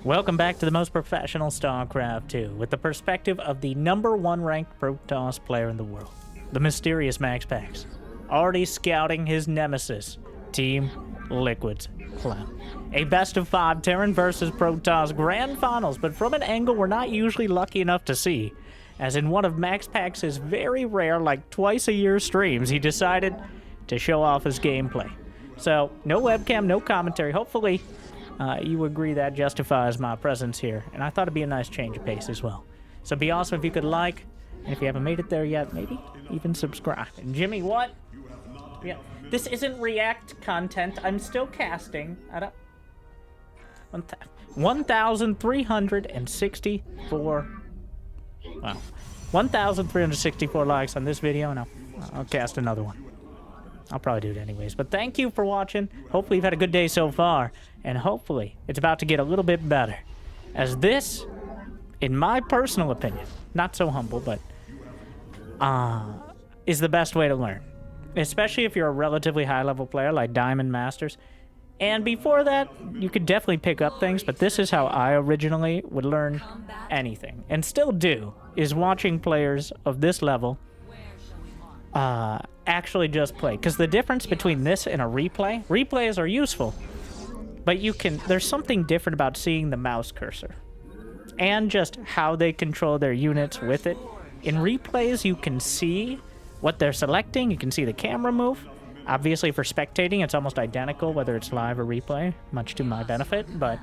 Welcome back to the most professional StarCraft 2, with the perspective of the #1 ranked Protoss player in the world, the mysterious MaxPax's, already scouting his nemesis, Team Liquid's Clem. A best-of-5 Terran versus Protoss grand finals, but from an angle we're not usually lucky enough to see, as in one of MaxPax's very rare, like twice-a-year streams, he decided to show off his gameplay. So, no webcam, no commentary. Hopefully, you agree that justifies my presence here. And I thought it'd be a nice change of pace as well. So it'd be awesome if you could like, and if you haven't made it there yet, maybe even subscribe. And Jimmy, what? Yeah, this isn't React content. I'm still casting. I don't... 1,364... Wow. 1,364 likes on this video, and I'll cast another one. I'll probably do it anyways. But thank you for watching. Hopefully you've had a good day so far. And hopefully it's about to get a little bit better. As this, in my personal opinion, not so humble, but is the best way to learn. Especially if you're a relatively high-level player like Diamond Masters. And before that, you could definitely pick up things, but this is how I originally would learn anything. And still do, is watching players of this level actually just play. Because the difference between this and a replay, replays are useful, but there's something different about seeing the mouse cursor and just how they control their units with it. In replays, you can see what they're selecting, you can see the camera move. Obviously, for spectating, it's almost identical, whether it's live or replay, much to my benefit, but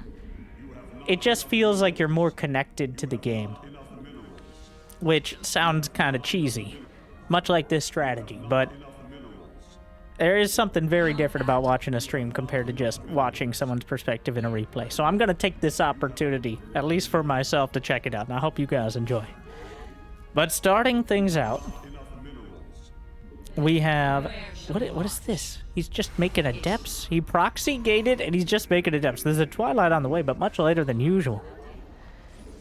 it just feels like you're more connected to the game, which sounds kind of cheesy, much like this strategy, but there is something very different about watching a stream compared to just watching someone's perspective in a replay. So I'm going to take this opportunity, at least for myself, to check it out, and I hope you guys enjoy. But starting things out, we have... What is this? He's just making adepts? He proxy gated, and he's just making adepts. There's a Twilight on the way, but much later than usual.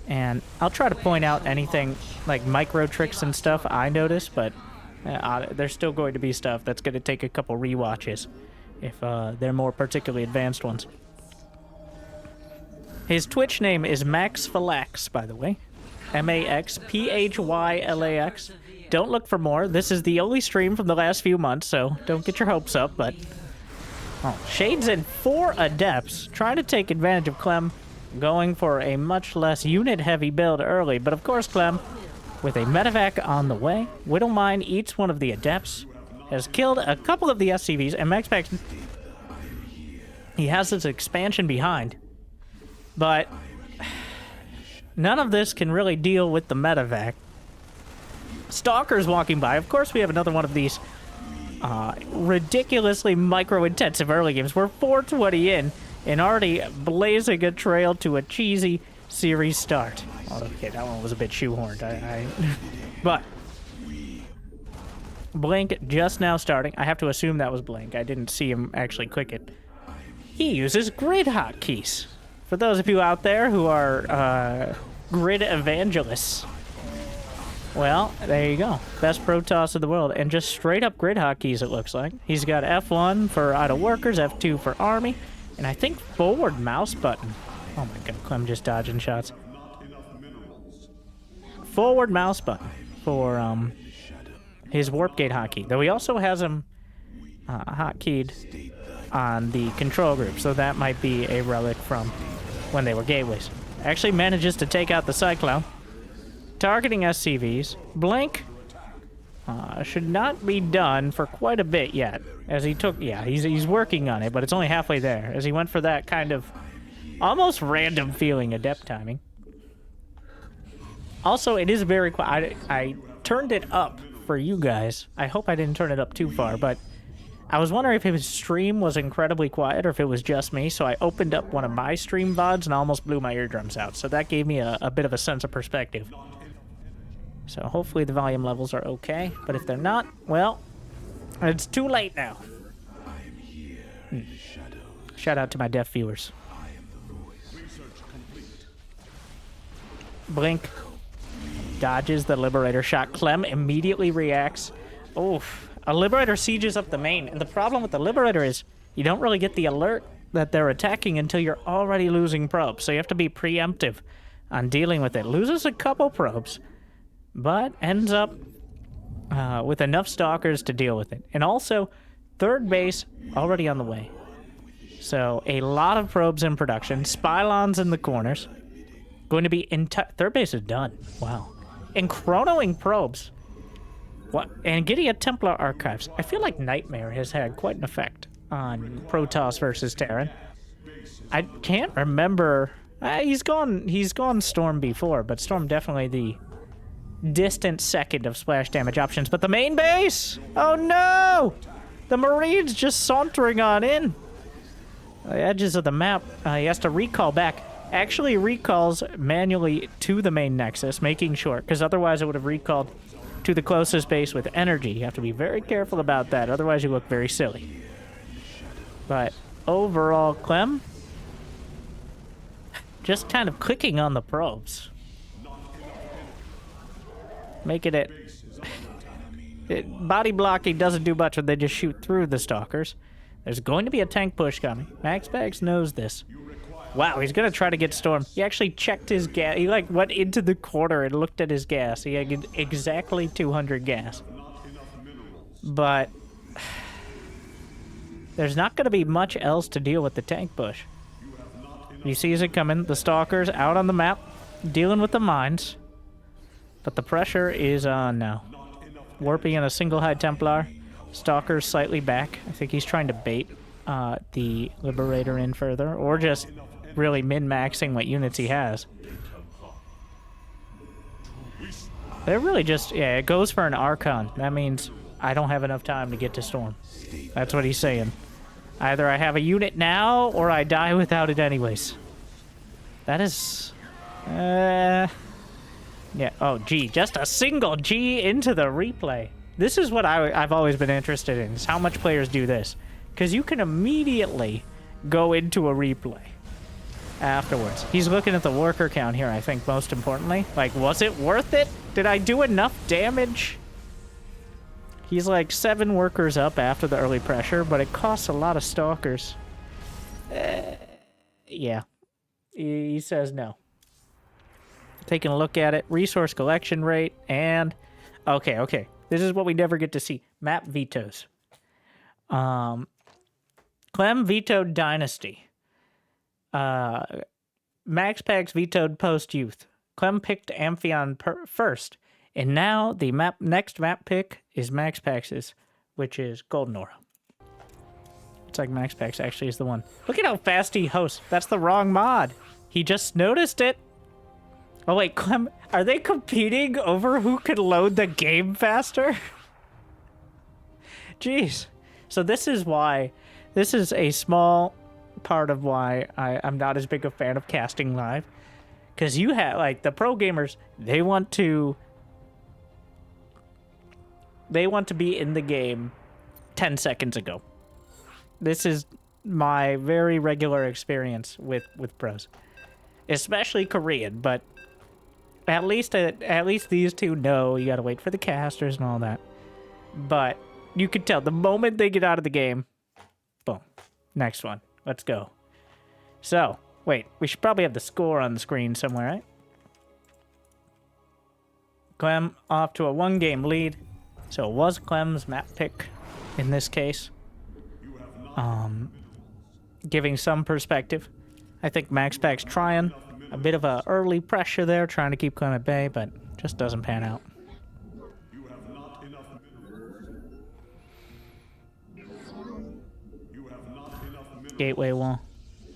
And I'll try to point out anything like micro tricks and stuff I notice, but there's still going to be stuff that's going to take a couple rewatches if they're more particularly advanced ones. His Twitch name is MaxPax's, by the way. MaxPax's. Don't look for more. This is the only stream from the last few months, so don't get your hopes up, but... Oh, Shade's in 4 adepts, trying to take advantage of Clem, going for a much less unit-heavy build early, but of course Clem, with a medevac on the way, Widowmine eats one of the adepts, has killed a couple of the SCVs, and MaxPax, he has his expansion behind, but none of this can really deal with the medevac. Stalker's walking by. Of course, we have another one of these ridiculously micro-intensive early games. We're 420 in and already blazing a trail to a cheesy series start. Oh, okay, that one was a bit shoehorned. But Blink just now starting. I have to assume that was Blink. I didn't see him actually click it. He uses grid hotkeys. For those of you out there who are grid evangelists, well, there you go. Best Protoss in the world. And just straight up grid hotkeys, it looks like. He's got F1 for idle workers, F2 for army, and I think forward mouse button. Oh my god, Clem just dodging shots. Forward mouse button for his warp gate hotkey. Though he also has him hotkeyed on the control group, so that might be a relic from when they were gateways. Actually manages to take out the Cyclone. Targeting SCVs. Blink should not be done for quite a bit yet. As he took... Yeah, he's working on it, but it's only halfway there. As he went for that kind of almost random feeling adept timing. Also, it is very quiet. I turned it up for you guys. I hope I didn't turn it up too far, but I was wondering if his stream was incredibly quiet or if it was just me, so I opened up one of my stream VODs and almost blew my eardrums out. So that gave me a bit of a sense of perspective. So hopefully the volume levels are okay, but if they're not, well, it's too late now. Shout out to my deaf viewers. Blink dodges the Liberator shot. Clem immediately reacts. Oof. A Liberator sieges up the main, and the problem with the Liberator is you don't really get the alert that they're attacking until you're already losing probes. So you have to be preemptive on dealing with it. Loses a couple probes, but ends up with enough stalkers to deal with it. And also, third base already on the way. So a lot of probes in production. Spylons in the corners. Going to be third base is done. Wow. And chronoing probes. What? And getting a Templar Archives. I feel like Nightmare has had quite an effect on Protoss versus Terran. I can't remember. He's gone Storm before, but Storm definitely the distant second of splash damage options. But the main base! Oh no! The Marines just sauntering on in. The edges of the map. He has to recall back. Actually recalls manually to the main nexus, making sure, because otherwise it would have recalled to the closest base with energy. You have to be very careful about that, otherwise you look very silly. But overall, Clem, just kind of clicking on the probes. Making it... body blocking doesn't do much when they just shoot through the stalkers. There's going to be a tank push coming. MaxPax's knows this. Wow, he's going to try to get Storm. He actually checked his gas. He, like, went into the corner and looked at his gas. He had exactly 200 gas. But there's not going to be much else to deal with the tank push. He sees it coming. The stalkers out on the map, dealing with the mines. But the pressure is on now. Warping in a single High Templar. Stalkers slightly back. I think he's trying to bait the Liberator in further, or just really min-maxing what units he has. They're really just, yeah, it goes for an Archon. That means I don't have enough time to get to Storm. That's what he's saying. Either I have a unit now, or I die without it anyways. That is... yeah, oh, G. Just a single G into the replay. This is what I've always been interested in, is how much players do this. Because you can immediately go into a replay afterwards. He's looking at the worker count here, I think, most importantly. Like, was it worth it? Did I do enough damage? He's like 7 workers up after the early pressure, but it costs a lot of stalkers. Yeah. He says no. Taking a look at it. Resource collection rate, and... Okay. This is what we never get to see. Map vetoes. Clem vetoed Dynasty. MaxPax's vetoed Post-Youth. Clem picked Amphion first. And now the next map pick is MaxPax's, which is Golden Aura. It's like MaxPax's actually is the one. Look at how fast he hosts. That's the wrong mod. He just noticed it. Oh wait, Clem, are they competing over who can load the game faster? Jeez. So this is why, this is a small part of why I'm not as big a fan of casting live. Because you have, like, the pro gamers, they want to be in the game 10 seconds ago. This is my very regular experience with pros. Especially Korean, but at least these two know you gotta wait for the casters and all that. But you can tell the moment they get out of the game, boom, next one. Let's go. So, wait, we should probably have the score on the screen somewhere, right? Clem off to a 1-game lead. So it was Clem's map pick in this case. Giving some perspective. I think MaxPax's trying a bit of a early pressure there, trying to keep Clem at bay, but just doesn't pan out. Gateway wall.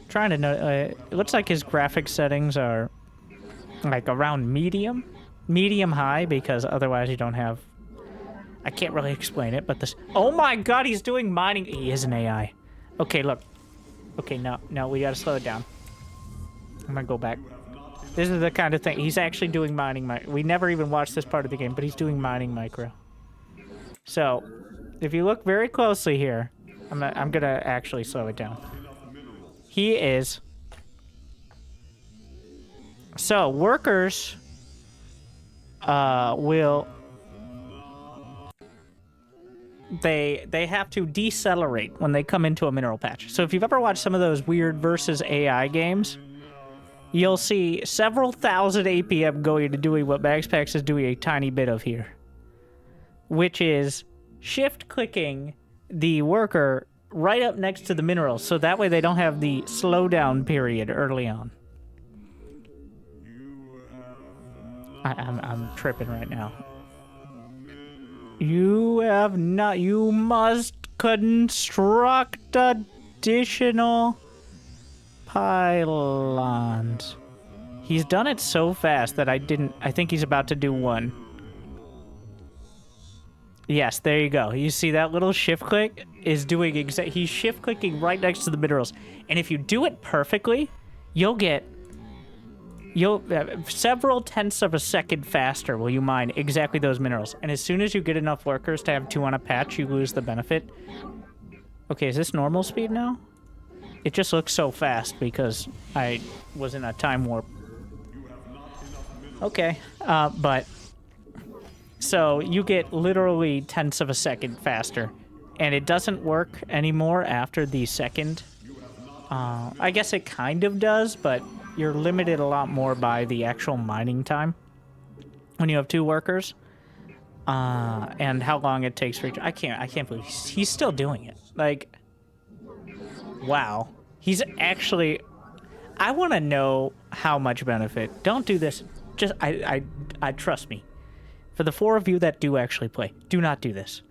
Trying to know. It looks like his graphic settings are like around medium high, because otherwise you don't have. I can't really explain it, but this. Oh my God, he's doing mining. He is an AI. Okay, look. Okay, no, we gotta slow it down. I'm gonna go back. This is the kind of thing. He's actually doing mining. We never even watched this part of the game, but he's doing mining micro. So, if you look very closely here, I'm gonna actually slow it down. He is. So, workers will. they have to decelerate when they come into a mineral patch. So if you've ever watched some of those weird versus AI games, you'll see several thousand APM going into doing what MaxPax's is doing a tiny bit of here, which is shift-clicking the worker right up next to the minerals, so that way they don't have the slowdown period early on. I'm tripping right now. You have not... You must construct additional pylons. He's done it so fast that I think he's about to do one. Yes, there you go. You see that little shift click is doing he's shift clicking right next to the minerals. And if you do it perfectly, you'll several tenths of a second faster will you mine exactly those minerals. And as soon as you get enough workers to have 2 on a patch, you lose the benefit. Okay, is this normal speed now? It just looks so fast because I was in a time warp. Okay, but... So you get literally tenths of a second faster, and it doesn't work anymore after the second. I guess it kind of does, but you're limited a lot more by the actual mining time when you have 2 workers, and how long it takes for each. I can't believe he's still doing it. Like, wow, he's actually. I want to know how much benefit. Don't do this. Just I trust me. For the 4 of you that do actually play, do not do this.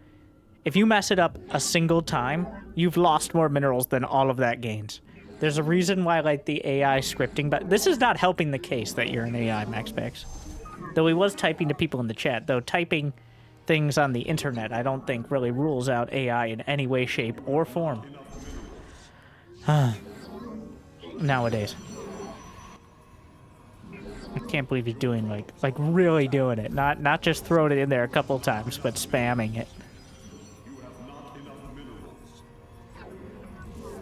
If you mess it up a single time, you've lost more minerals than all of that gains. There's a reason why, like, the AI scripting, but this is not helping the case that you're an AI, MaxPax's. Though he was typing to people in the chat, though typing things on the internet, I don't think really rules out AI in any way, shape, or form. Nowadays. I can't believe he's doing, like really doing it. Not just throwing it in there a couple times, but spamming it.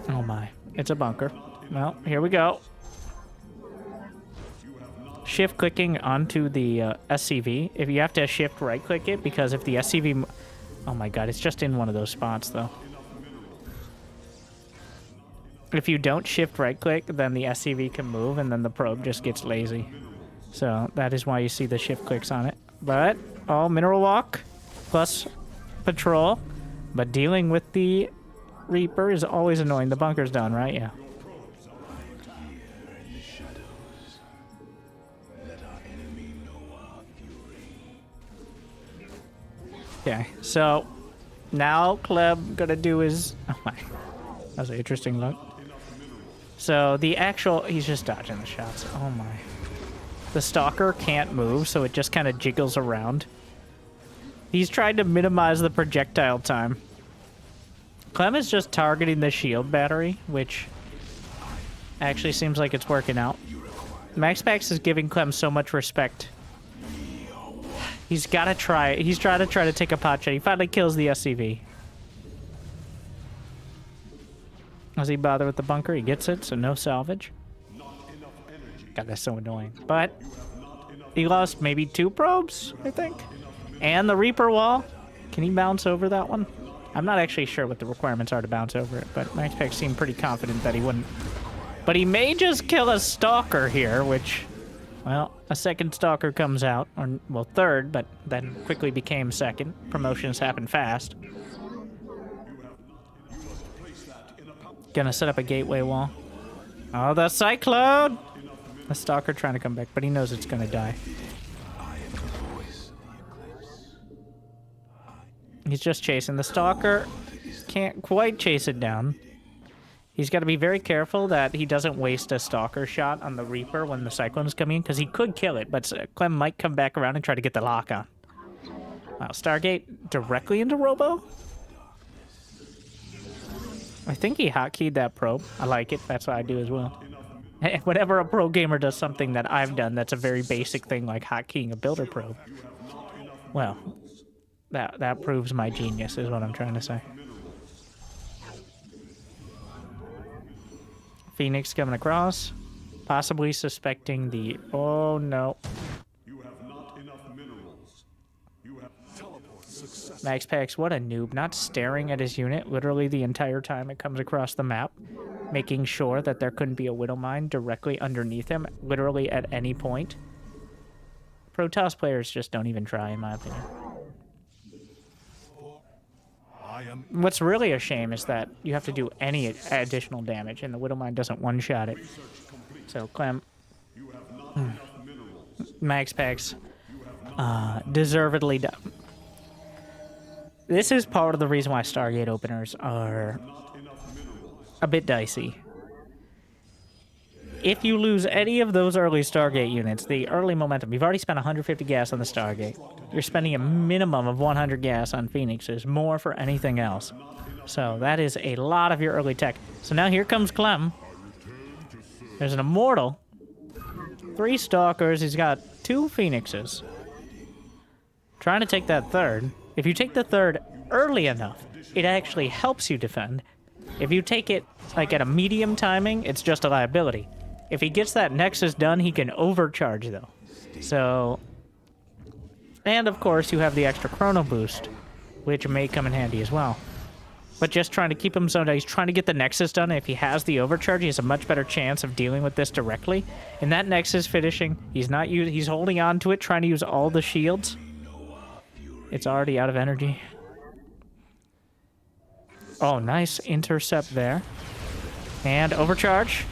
Oh my. It's a bunker. Well, here we go. Shift clicking onto the SCV. If you have to shift right click it, because if the SCV... Oh my god, it's just in one of those spots though. If you don't shift right click, then the SCV can move and then the probe just gets lazy. So that is why you see the shift clicks on it. But, oh, mineral walk plus patrol. But dealing with the Reaper is always annoying. The bunker's done, right? Yeah. Okay, so now Clem gonna do his... Oh my, that was an interesting look. So the actual... He's just dodging the shots. Oh my. The Stalker can't move, so it just kind of jiggles around. He's trying to minimize the projectile time. Clem is just targeting the shield battery, which actually seems like it's working out. MaxPax's is giving Clem so much respect. He's got to try. He's trying to take a pot shot. He finally kills the SCV. Does he bother with the bunker? He gets it, so no salvage. God, that's so annoying. But he lost maybe 2 probes, I think. And the Reaper wall. Can he bounce over that one? I'm not actually sure what the requirements are to bounce over it, but MaxPax seemed pretty confident that he wouldn't. But he may just kill a Stalker here, which, well, a second Stalker comes out. Or, well, third, but then quickly became second. Promotions happen fast. Gonna set up a gateway wall. Oh, the Cyclone! The Stalker trying to come back, but he knows it's gonna die. He's just chasing the Stalker. Can't quite chase it down. He's got to be very careful that he doesn't waste a Stalker shot on the Reaper when the Cyclone's coming in, because he could kill it, but Clem might come back around and try to get the lock on. Wow, Stargate directly into Robo? I think he hotkeyed that probe. I like it. That's what I do as well. Whenever a pro gamer does something that I've done that's a very basic thing like hotkeying a builder probe, well, that proves my genius is what I'm trying to say. Phoenix coming across, possibly suspecting the... Oh no. MaxPax, what a noob. Not staring at his unit literally the entire time it comes across the map. Making sure that there couldn't be a Widow Mine directly underneath him, literally at any point. Protoss players just don't even try, in my opinion. What's really a shame is that you have to do any additional damage, and the Widow Mine doesn't one-shot it. So, Clem... MaxPax... deservedly done. This is part of the reason why Stargate openers are a bit dicey. If you lose any of those early Stargate units, the early momentum, you've already spent 150 gas on the Stargate. You're spending a minimum of 100 gas on Phoenixes, more for anything else. So that is a lot of your early tech. So now here comes Clem. There's an Immortal. 3 Stalkers, he's got 2 Phoenixes. Trying to take that third. If you take the third early enough, it actually helps you defend. If you take it, like, at a medium timing, it's just a liability. If he gets that Nexus done, he can overcharge, though. So... And, of course, you have the extra Chrono Boost, which may come in handy as well. But just trying to keep him so that he's trying to get the Nexus done. If he has the overcharge, he has a much better chance of dealing with this directly. And that Nexus finishing, he's holding on to it, trying to use all the shields. It's already out of energy. Oh, nice intercept there. And overcharge.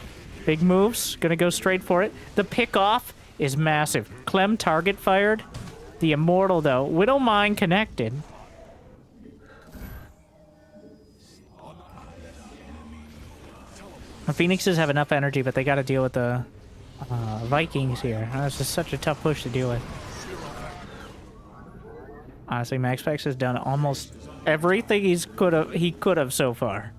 Big moves. Gonna go straight for it. The pick-off is massive. Clem target fired. The Immortal, though. Widow Mine connected. The Phoenixes have enough energy, but they gotta deal with the Vikings here. This is such a tough push to deal with. Honestly, MaxPax has done almost everything he could have so far.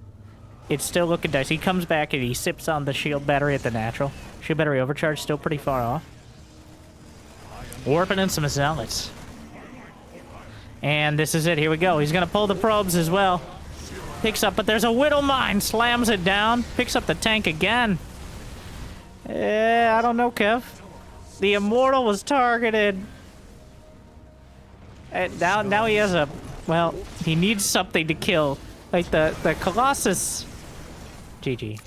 It's still looking dicey. He comes back and he sips on the shield battery at the natural. Shield battery overcharge still pretty far off. Warping in some zealots. And this is it. Here we go. He's gonna pull the probes as well. Picks up, but there's a Widow Mine. Slams it down. Picks up the tank again. I don't know, Kev. The Immortal was targeted. Now he has a... Well, he needs something to kill. Like the Colossus. GG.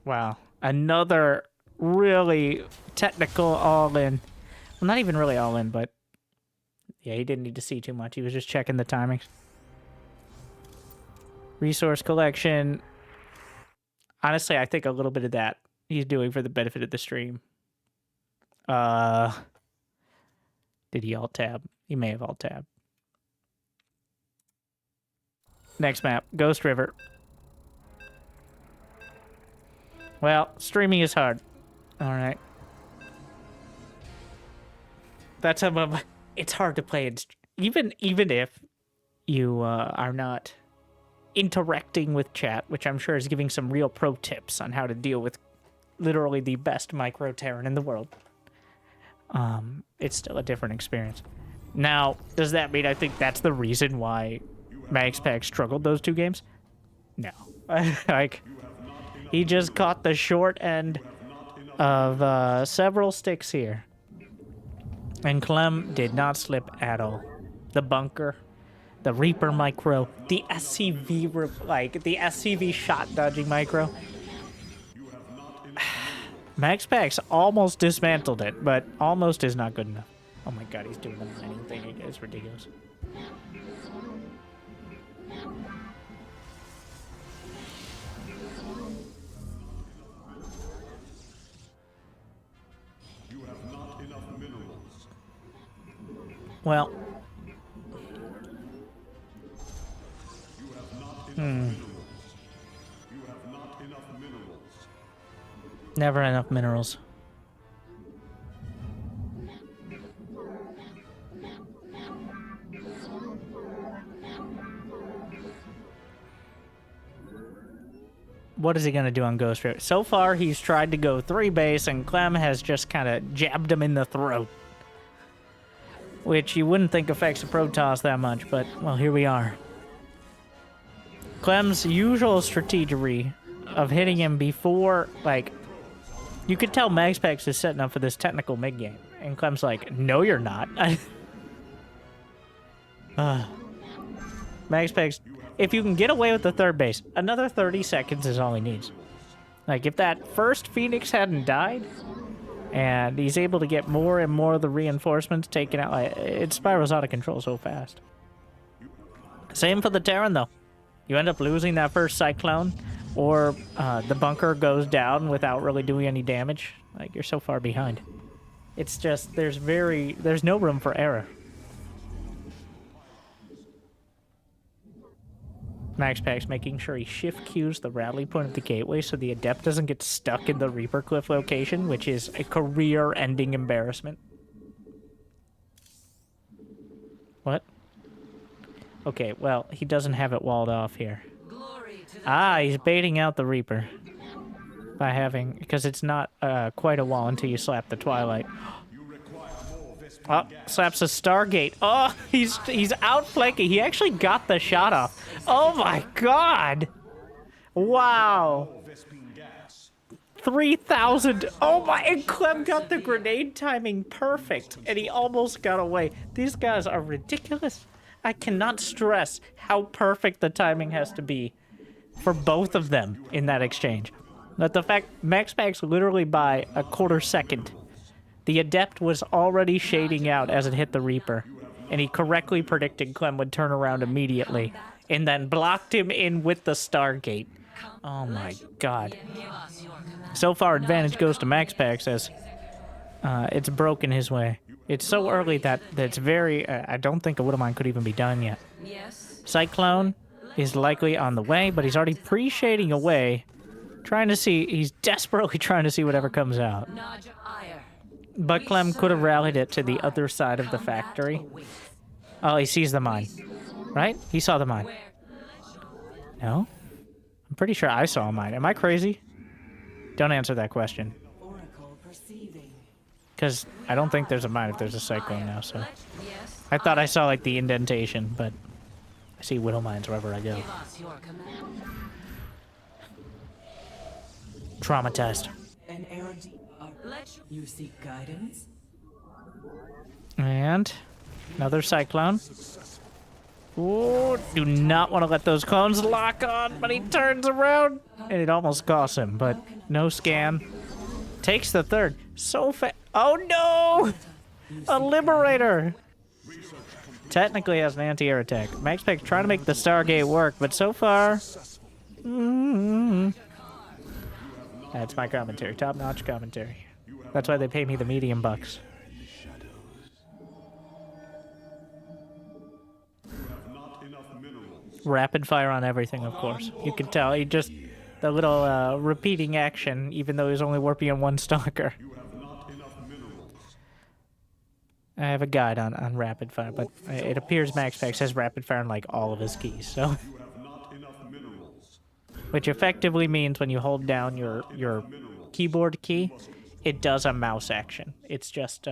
Wow. Another really technical all-in. Well, not even really all-in, but... Yeah, he didn't need to see too much. He was just checking the timings. Resource collection. Honestly, I think a little bit of that he's doing for the benefit of the stream. Did he alt-tab? He may have alt-tab. Next map, Ghost River. Well, streaming is hard. Alright. That's how... It's hard to play, even if you are not interacting with chat, which I'm sure is giving some real pro tips on how to deal with literally the best micro Terran in the world. It's still a different experience. Now, does that mean I think that's the reason why MaxPax struggled those 2 games? No. Like, he just caught the short end of several sticks here. And Clem did not slip at all. The bunker, the Reaper micro, the SCV, the SCV shot dodging micro. MaxPax almost dismantled it, but almost is not good enough. Oh my god, he's doing the mining thing. It's ridiculous. Well. Never enough minerals. What is he going to do on Ghost River? So far, he's tried to go 3 base, and Clem has just kind of jabbed him in the throat. Which you wouldn't think affects a Protoss that much, but, well, here we are. Clem's usual strategery of hitting him before, like... You could tell MaxPax is setting up for this technical mid-game. And Clem's like, no, you're not. MaxPax's, if you can get away with the third base, another 30 seconds is all he needs. Like, if that first Phoenix hadn't died, and he's able to get more and more of the reinforcements taken out, like, it spirals out of control so fast. Same for the Terran, though. You end up losing that first Cyclone, or the bunker goes down without really doing any damage. Like, you're so far behind. It's just, there's no room for error. MaxPax's making sure he shift queues the rally point at the gateway so the Adept doesn't get stuck in the Reaper Cliff location, which is a career-ending embarrassment. What? Okay, well, he doesn't have it walled off here. He's baiting out the Reaper by having, because it's not quite a wall until you slap the Twilight. Oh, slaps a Stargate. Oh, he's outflanking. He actually got the shot off. Oh my god! Wow. 3,000. Oh my, and Clem got the grenade timing perfect, and he almost got away. These guys are ridiculous. I cannot stress how perfect the timing has to be for both of them in that exchange. But the fact MaxPax's literally by a quarter second, the Adept was already shading out as it hit the Reaper, and he correctly predicted Clem would turn around immediately, and then blocked him in with the Stargate. Oh my god. So far, advantage goes to MaxPax's as it's broken his way. It's so early that it's very... I don't think a Widowmine could even be done yet. Cyclone is likely on the way, but he's already pre-shading away, trying to see... He's desperately trying to see whatever comes out. But Clem could have rallied it to the other side of the factory. Oh, he sees the mine. Right? He saw the mine. No? I'm pretty sure I saw a mine. Am I crazy? Don't answer that question. Because I don't think there's a mine if there's a Cyclone now, so... I thought I saw, like, the indentation, but... I see Widow Mines wherever I go. Traumatized. You seek guidance? And another Cyclone. Ooh, do not want to let those clones lock on, but he turns around, and it almost costs him, but no scan. Takes the third. So fast. Oh no! A Liberator! Technically has an anti-air attack. MaxPax's trying to make the Stargate work, but so far... That's my commentary. Top-notch commentary. That's why they pay me the medium bucks. Rapid fire on everything, of course. You can tell. He just... The little repeating action, even though he's only warping on one stalker. I have a guide on rapid fire, but it appears MaxPax's has rapid fire on like all of his keys, so... Which effectively means when you hold down your keyboard key, it does a mouse action. It's just,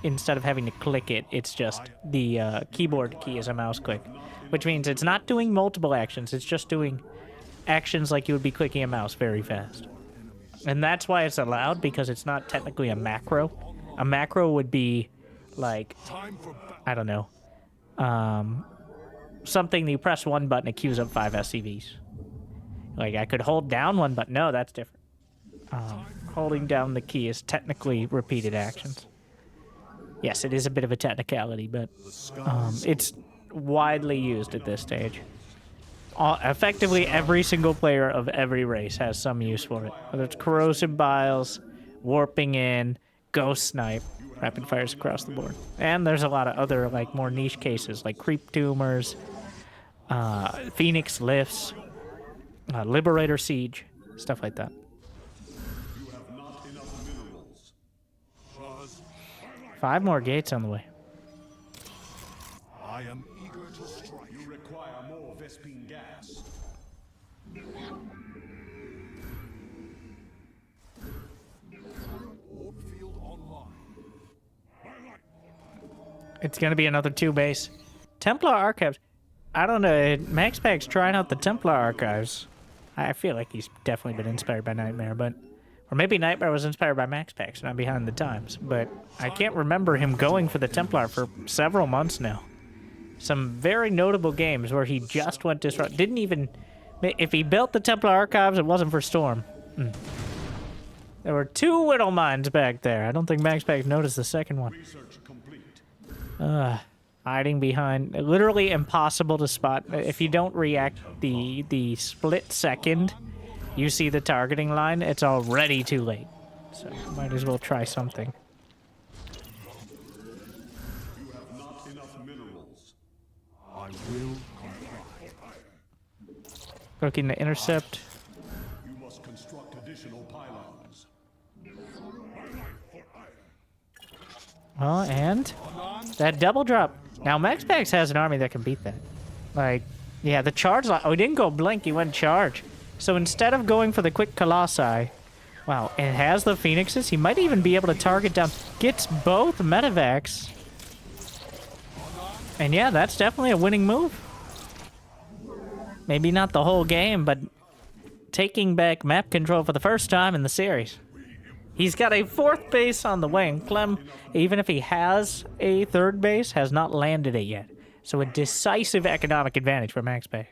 instead of having to click it, it's just the keyboard key is a mouse click. Which means it's not doing multiple actions, it's just doing actions like you would be clicking a mouse very fast. And that's why it's allowed, because it's not technically a macro. A macro would be, like, I don't know, something that you press one button, it queues up 5 SCVs. Like, I could hold down one button. No, that's different. Holding down the key is technically repeated actions. Yes, it is a bit of a technicality, but it's widely used at this stage. Effectively, every single player of every race has some use for it. Whether it's corrosive biles, warping in, ghost snipe, rapid fires across the board. And there's a lot of other, like, more niche cases, like creep tumors, Phoenix lifts, Liberator siege, stuff like that. 5 more gates on the way. I am eager to strike. You require more Vespine gas. Orb field online. It's gonna be another 2 base. Templar Archives. I don't know. MaxPax's trying out the Templar Archives. I feel like he's definitely been inspired by Nightmare, but... Or maybe Nightmare was inspired by MaxPax's, and I'm behind the times. But I can't remember him going for the Templar for several months now. some very notable games where he just went disrupt. Didn't even... If he built the Templar Archives, it wasn't for Storm. There were 2 Widow Mines back there. I don't think MaxPax noticed the second one. Research complete. Hiding behind... Literally impossible to spot. If you don't react the split second you see the targeting line, it's already too late. So might as well try something. You have not enough minerals. I will comply. Looking to intercept. You must construct additional pylons. Oh, and that double drop. Now, MaxPax has an army that can beat that. Like, yeah, the charge... Oh, he didn't go blink, he went charge. So instead of going for the quick Colossi... Wow, it has the Phoenixes. He might even be able to target down... Gets both Medivacs. And yeah, that's definitely a winning move. Maybe not the whole game, but taking back map control for the first time in the series. He's got a 4th base on the way, and Clem, even if he has a 3rd base, has not landed it yet. So a decisive economic advantage for MaxPax.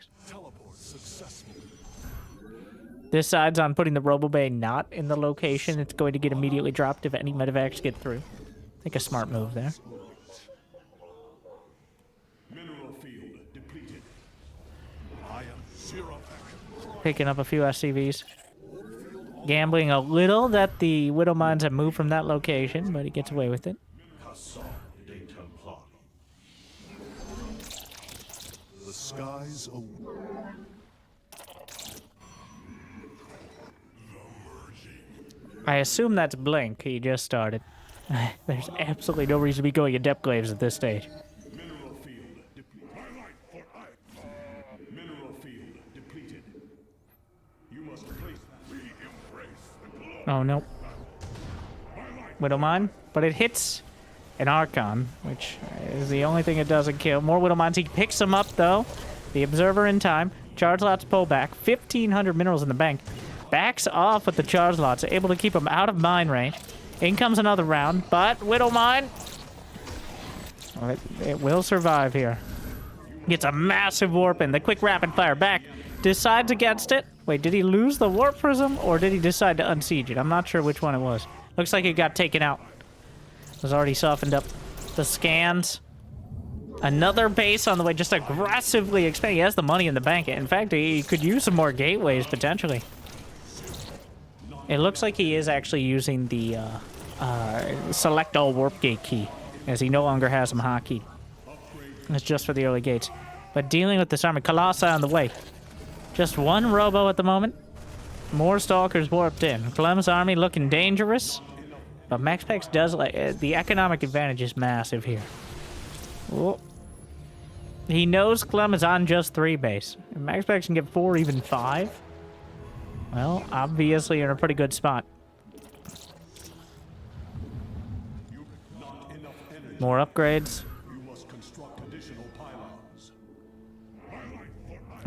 Decides on putting the RoboBay not in the location it's going to get immediately dropped if any Medivacs get through. I think a smart move there. Mineral field depleted. I am zero. Picking up a few SCVs. Gambling a little that the Widow Mines have moved from that location, but he gets away with it. The skies are... I assume that's Blink. He just started. There's absolutely no reason to be going in depth glaives at this stage. Mineral field depleted. Mineral field depleted. You must place that. We embrace the... Oh, no. Widow Mine, but it hits an Archon, which is the only thing it doesn't kill. More Widow Mines. He picks them up, though. The Observer in time. Charge lots pull back. 1,500 minerals in the bank. Backs off with the charge lots, able to keep him out of mine range. In comes another round, but Widow Mine... Well, it will survive here. Gets a massive warp in. The quick rapid fire back. Decides against it. Wait, did he lose the warp prism, or did he decide to unsiege it? I'm not sure which one it was. Looks like it got taken out. It was already softened up. The scans. Another base on the way, just aggressively expanding. He has the money in the bank. In fact, he could use some more gateways, potentially. It looks like he is actually using the select all warp gate key, as he no longer has them hotkeyed. It's just for the early gates. But dealing with this army, Colossi on the way. Just one robo at the moment. More stalkers warped in. Clem's army looking dangerous. But MaxPax does like the economic advantage is massive here. Whoa. He knows Clem is on just 3 base. If MaxPax can get 4, even 5. Well, obviously you're in a pretty good spot. More upgrades.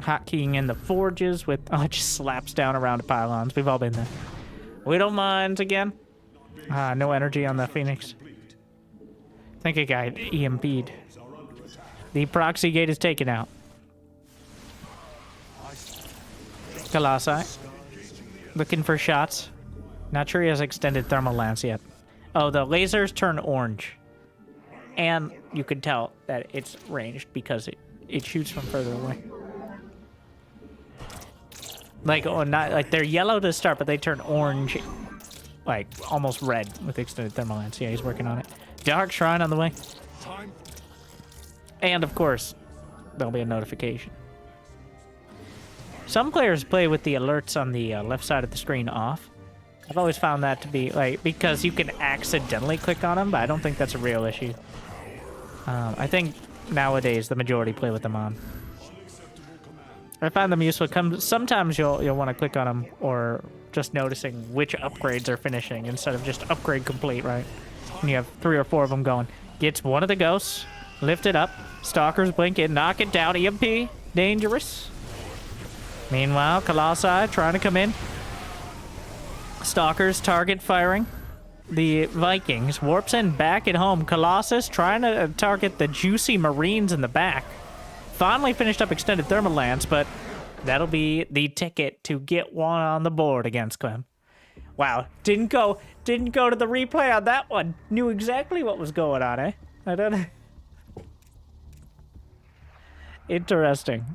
Hotkeying in the forges with... Oh, it just slaps down around the pylons. We've all been there. Widow Mines again. No energy on the Phoenix. I think it got EMP'd. The proxy gate is taken out. Colossi. Looking for shots. Not sure he has extended thermal lance yet. Oh, the lasers turn orange. And you can tell that it's ranged because it shoots from further away. Like, oh, not like they're yellow to start, but they turn orange, like almost red with extended thermal lance. Yeah, he's working on it. Dark Shrine on the way. And of course, there'll be a notification. Some players play with the alerts on the left side of the screen off. I've always found that to be, like, because you can accidentally click on them, but I don't think that's a real issue. I think nowadays the majority play with them on. I find them useful. Sometimes you'll want to click on them, or just noticing which upgrades are finishing instead of just upgrade complete, right? And you have 3 or 4 of them going. Gets one of the ghosts, lift it up, stalkers blink in, knock it down, EMP, dangerous. Meanwhile, Colossi trying to come in. Stalkers target firing. the Vikings. Warps in back at home. Colossus trying to target the juicy Marines in the back. Finally finished up extended thermal lance, but that'll be the ticket to get one on the board against Clem. Wow, didn't go to the replay on that one. Knew exactly what was going on, eh? I don't know. Interesting.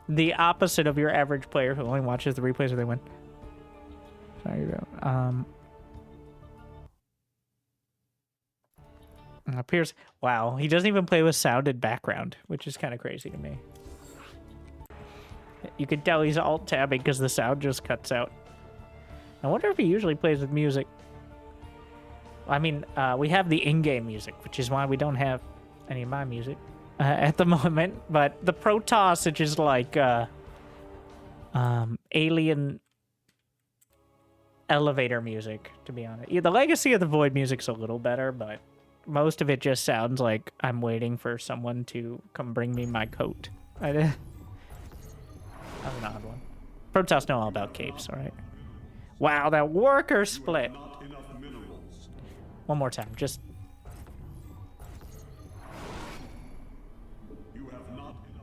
The opposite of your average player who only watches the replays or they win. Sorry about appears. Wow, he doesn't even play with sounded background, which is kind of crazy to me. You can tell he's alt-tabbing because the sound just cuts out. I wonder if he usually plays with music. I mean, we have the in-game music, which is why we don't have any of my music at the moment. But the Protoss, which is like alien elevator music, to be honest. Yeah, the Legacy of the Void music's a little better, but most of it just sounds like I'm waiting for someone to come bring me my coat. That was an odd one. Protoss know all about capes, all right? Wow, that worker split. One more time, just...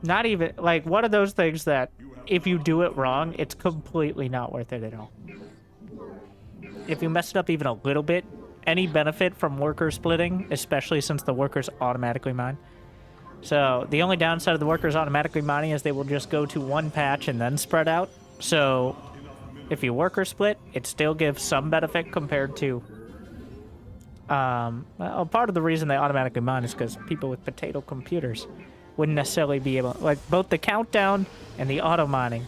Not even, like, one of those things that if you do it wrong, it's completely not worth it at all. If you mess it up even a little bit, any benefit from worker splitting, especially since the workers automatically mine. So the only downside of the workers automatically mining is they will just go to one patch and then spread out. So if you worker split, it still gives some benefit compared to... well, part of the reason they automatically mine is because people with potato computers wouldn't necessarily be able... Like, both the countdown and the auto mining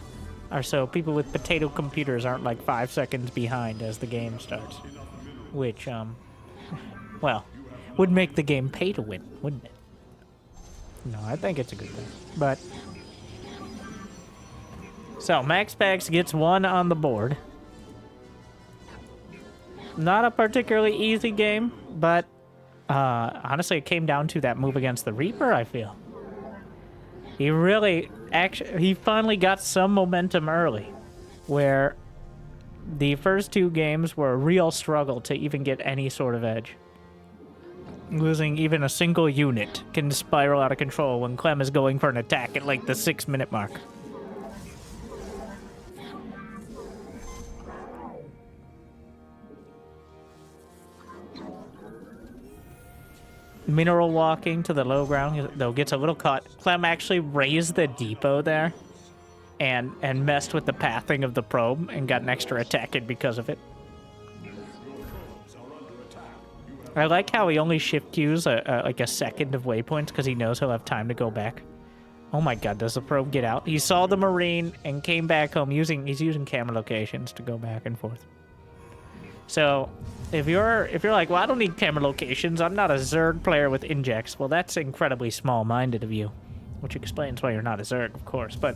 are so people with potato computers aren't like 5 seconds behind as the game starts. Which, well, would make the game pay to win, wouldn't it? No, I think it's a good thing. But... So, MaxPax's gets one on the board. Not a particularly easy game, but honestly, it came down to that move against the Reaper, I feel. He really, he finally got some momentum early, where the first two games were a real struggle to even get any sort of edge. Losing even a single unit can spiral out of control when Clem is going for an attack at like the 6-minute mark. Mineral walking to the low ground, though, gets a little caught. Clem actually raised the depot there and messed with the pathing of the probe and got an extra attack in because of it. I like how he only shift queues like a second of waypoints because he knows he'll have time to go back. Oh my god, does the probe get out? He saw the Marine and came back home he's using camera locations to go back and forth. So if you're like, well, I don't need camera locations, I'm not a Zerg player with injects, well, that's incredibly small-minded of you, which explains why you're not a Zerg, of course, but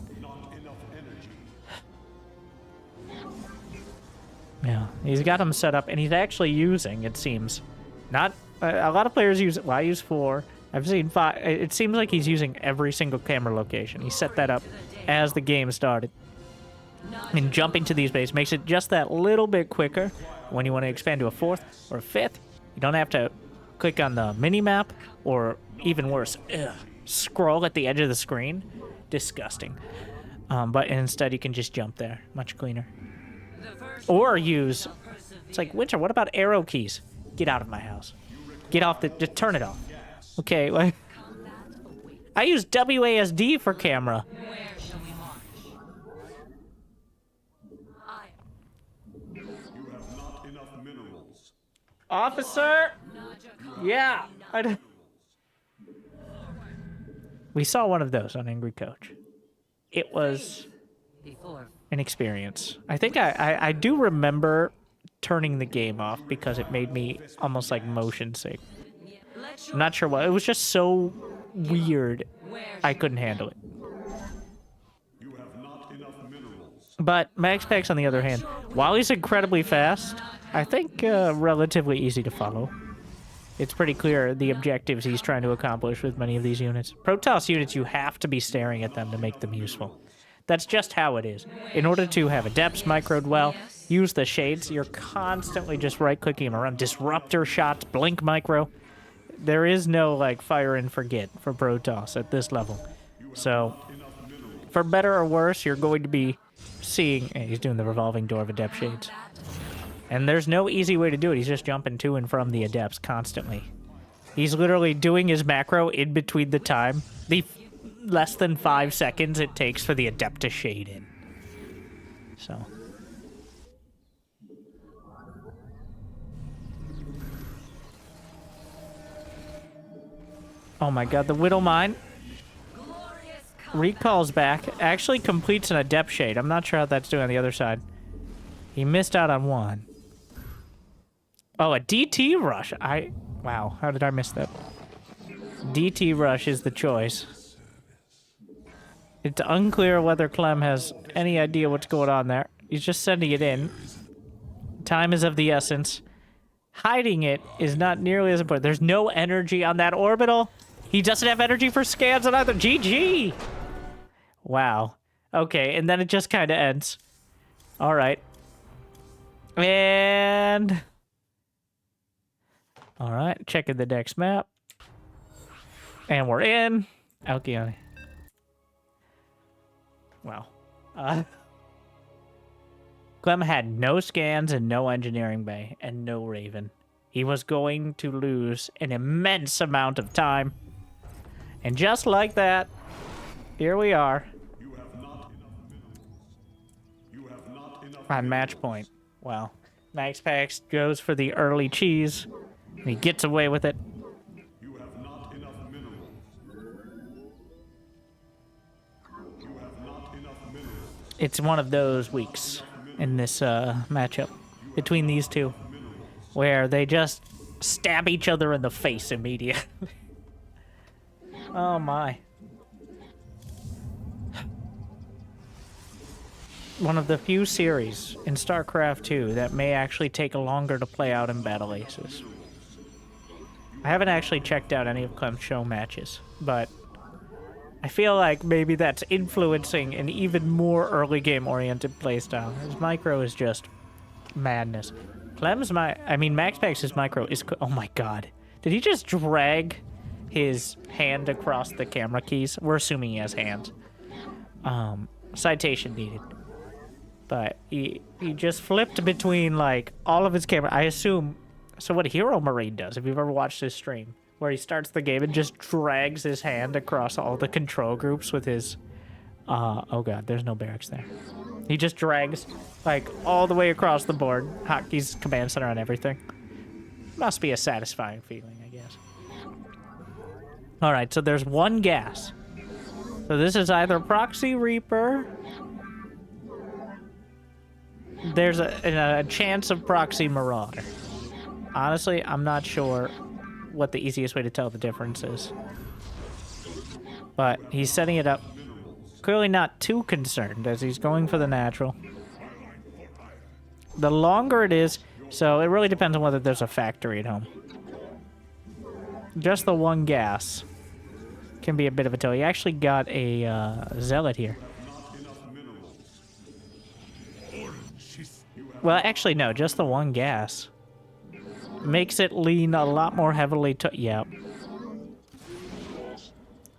yeah, he's got him set up, and he's actually using, it seems, not a lot of players use it. Well, I use 4. I've seen 5. It seems like he's using every single camera location. He set that up as the game started. And jumping to these bases makes it just that little bit quicker when you want to expand to a 4th or a 5th. You don't have to click on the mini-map, or even worse, scroll at the edge of the screen. Disgusting. But instead you can just jump there. Much cleaner. Or use... It's like, Winter, what about arrow keys? Get out of my house. Get off the... Just turn it off. Okay, like... I use WASD for camera. Officer! Yeah! We saw one of those on Angry Coach. It was an experience. I think I do remember turning the game off because it made me almost like motion sick. I'm not sure why. It was just so weird. I couldn't handle it. But MaxPax's, on the other hand, while he's incredibly fast, I think relatively easy to follow. It's pretty clear the objectives he's trying to accomplish with many of these units. Protoss units, you have to be staring at them to make them useful. That's just how it is. In order to have adepts microed well, use the shades, you're constantly just right-clicking them around. Disruptor shots, blink micro. There is no, like, fire and forget for Protoss at this level. So, for better or worse, you're going to be seeing... Hey, he's doing the revolving door of Adept Shades. And there's no easy way to do it. He's just jumping to and from the Adepts constantly. He's literally doing his macro in between the time. The less than 5 seconds it takes for the Adept to shade in. So... Oh my god, the Whittle Mine recalls back, actually completes an Adept Shade. I'm not sure how that's doing on the other side. He missed out on one. Oh, a DT Rush. Wow, how did I miss that? DT Rush is the choice. It's unclear whether Clem has any idea what's going on there. He's just sending it in. Time is of the essence. Hiding it is not nearly as important. There's no energy on that orbital. He doesn't have energy for scans on either. GG! Wow. Okay, and then it just kind of ends. All right. And... All right, checking the next map. And we're in. Alkione. Wow. Clem had no scans and no engineering bay and no Raven. He was going to lose an immense amount of time. And just like that, here we are. On match point. Well, MaxPax goes for the early cheese. And he gets away with it. It's one of those weeks in this matchup between these two where they just stab each other in the face immediately. Oh my. One of the few series in StarCraft 2 that may actually take longer to play out in Battle Aces. I haven't actually checked out any of Clem's show matches, but I feel like maybe that's influencing an even more early game oriented playstyle. His micro is just madness. MaxPax's micro is... Oh my god. Did he just drag his hand across the camera keys? We're assuming he has hands. Citation needed. But he just flipped between, like, all of his camera... I assume... So what Hero Marine does, if you've ever watched his stream, where he starts the game and just drags his hand across all the control groups with his... oh god, there's no barracks there. He just drags, like, all the way across the board. Hotkey's command center on everything. Must be a satisfying feeling, I guess. Alright, so there's one gas. So this is either Proxy Reaper... There's a chance of Proxy Marauder. Honestly, I'm not sure what the easiest way to tell the difference is. But he's setting it up. Clearly not too concerned as he's going for the natural. The longer it is, so it really depends on whether there's a factory at home. Just the one gas can be a bit of a toll. He actually got a zealot here. Well, actually, no, just the one gas. Makes it lean a lot more heavily to... Yep.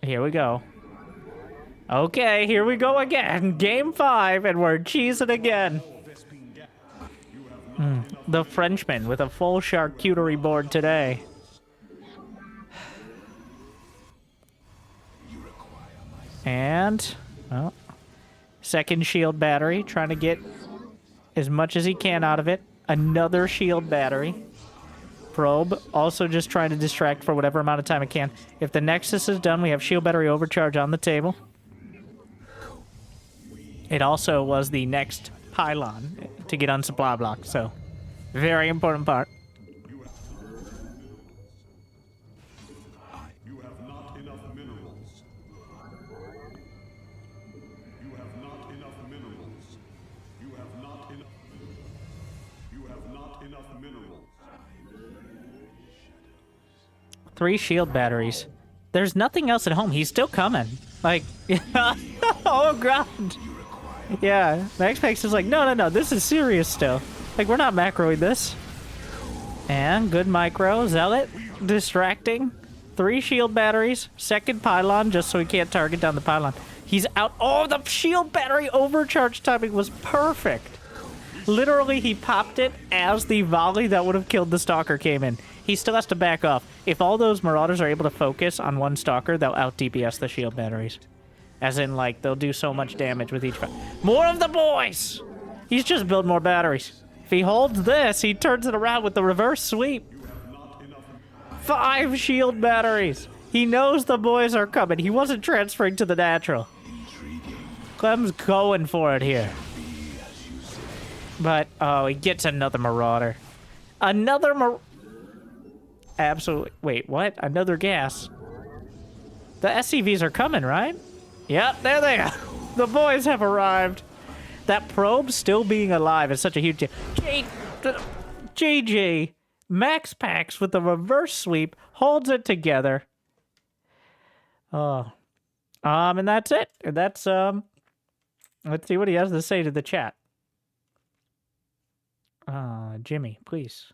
Here we go. Okay, here we go again. Game 5, and we're cheesing again. The Frenchman with a full charcuterie board today. And... well, second shield battery, trying to get as much as he can out of it. Another shield battery. Probe, also just trying to distract for whatever amount of time it can. If the Nexus is done, we have shield battery overcharge on the table. It also was the next pylon to get on supply block, so very important part. You have not enough minerals. You have not enough minerals. You have not enough. You have not enough minerals. 3 shield batteries. There's nothing else at home. He's still coming. Like, oh god. Yeah, MaxPax's is like, no, this is serious still. Like, we're not macroing this. And good micro, Zealot, distracting. 3 shield batteries, second pylon, just so he can't target down the pylon. He's out. Oh, the shield battery overcharge timing was perfect. Literally, he popped it as the volley that would have killed the Stalker came in. He still has to back off. If all those Marauders are able to focus on one Stalker, they'll out-DPS the shield batteries. As in, like, they'll do so much damage with each... More of the boys! He's just building more batteries. If he holds this, he turns it around with the reverse sweep. 5 shield batteries. He knows the boys are coming. He wasn't transferring to the natural. Clem's going for it here. But, oh, he gets another Marauder. Absolutely. Wait, what? Another gas. The SCVs are coming, right? Yep, there they are. The boys have arrived. That probe still being alive is such a huge... JJ, MaxPax's with the reverse sweep, holds it together. Oh. And that's it. And that's, let's see what he has to say to the chat. Jimmy, please.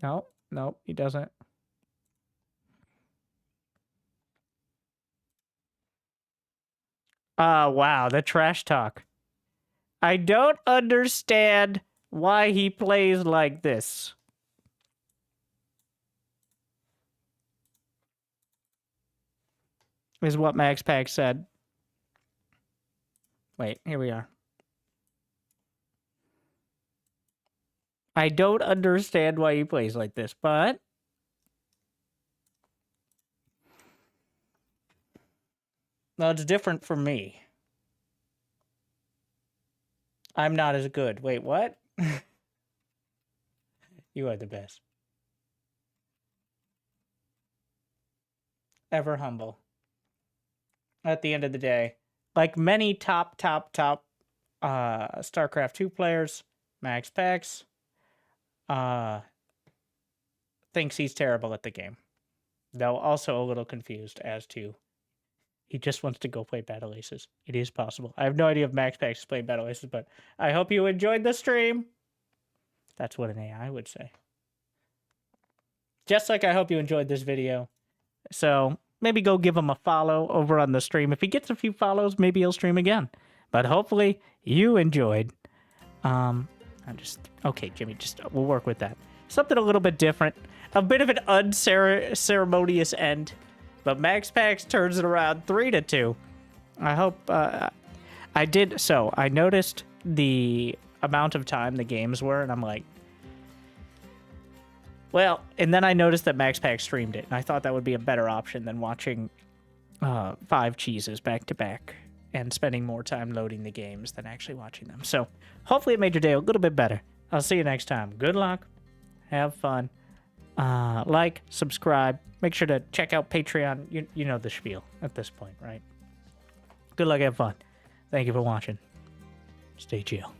No, he doesn't. Wow, the trash talk. I don't understand why he plays like this. Is what MaxPax's said. Wait, here we are. I don't understand why he plays like this, but... Well, it's different for me. I'm not as good. Wait, what? You are the best. Ever humble. At the end of the day. Like many top StarCraft 2 players, MaxPax's thinks he's terrible at the game. Though also a little confused as to he just wants to go play Battle Aces. It is possible. I have no idea if MaxPax's played Battle Aces, but I hope you enjoyed the stream. That's what an AI would say. Just like I hope you enjoyed this video. So maybe go give him a follow over on the stream. If he gets a few follows, maybe he'll stream again. But hopefully you enjoyed. Okay, Jimmy, we'll work with that. Something a little bit different. A bit of an unceremonious end. But MaxPax's turns it around 3-2. I hope, I noticed the amount of time the games were, and I'm like, well, and then I noticed that MaxPax's streamed it, and I thought that would be a better option than watching 5 cheeses back to back and spending more time loading the games than actually watching them. So hopefully it made your day a little bit better. I'll see you next time. Good luck. Have fun. Like, subscribe. Make sure to check out Patreon. You know the spiel at this point, right? Good luck. Have fun. Thank you for watching. Stay chill.